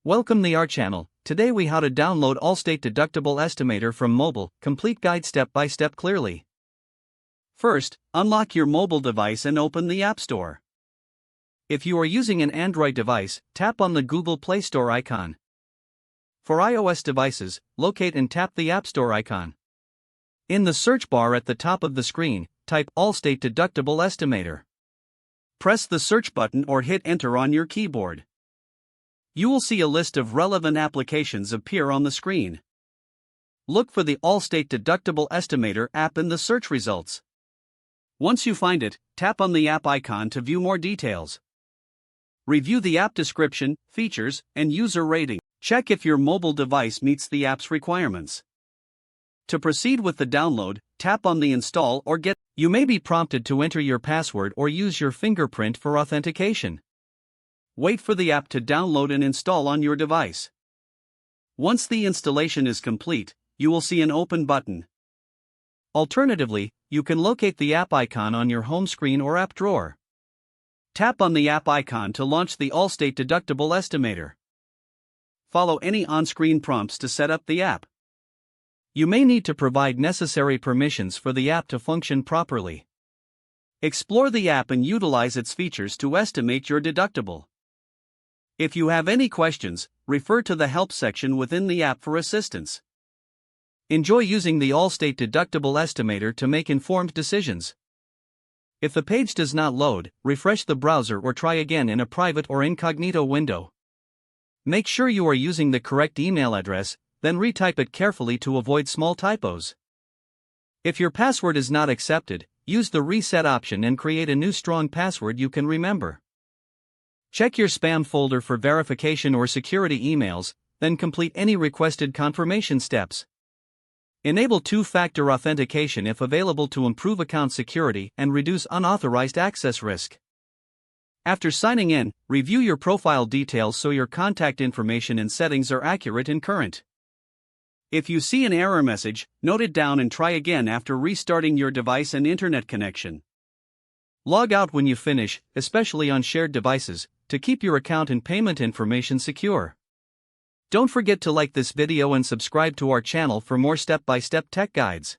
Welcome to our channel. Today we how to download Allstate Deductible Estimator from mobile, complete guide step by step clearly. First, unlock your mobile device and open the App Store. If you are using an Android device, tap on the Google Play Store icon. For iOS devices, locate and tap the App Store icon. In the search bar at the top of the screen, type Allstate Deductible Estimator. Press the search button or hit enter on your keyboard. You will see a list of relevant applications appear on the screen. Look for the Allstate Deductible Estimator app in the search results. Once you find it, tap on the app icon to view more details. Review the app description, features, and user rating. Check if your mobile device meets the app's requirements. To proceed with the download, tap on the install or get. You may be prompted to enter your password or use your fingerprint for authentication. Wait for the app to download and install on your device. Once the installation is complete, you will see an open button. Alternatively, you can locate the app icon on your home screen or app drawer. Tap on the app icon to launch the Allstate Deductible Estimator. Follow any on-screen prompts to set up the app. You may need to provide necessary permissions for the app to function properly. Explore the app and utilize its features to estimate your deductible. If you have any questions, refer to the help section within the app for assistance. Enjoy using the Allstate Deductible Estimator to make informed decisions. If the page does not load, refresh the browser or try again in a private or incognito window. Make sure you are using the correct email address, then retype it carefully to avoid small typos. If your password is not accepted, use the reset option and create a new strong password you can remember. Check your spam folder for verification or security emails, then complete any requested confirmation steps. Enable two-factor authentication if available to improve account security and reduce unauthorized access risk. After signing in, review your profile details so your contact information and settings are accurate and current. If you see an error message, note it down and try again after restarting your device and internet connection. Log out when you finish, especially on shared devices, to keep your account and payment information secure. Don't forget to like this video and subscribe to our channel for more step-by-step tech guides.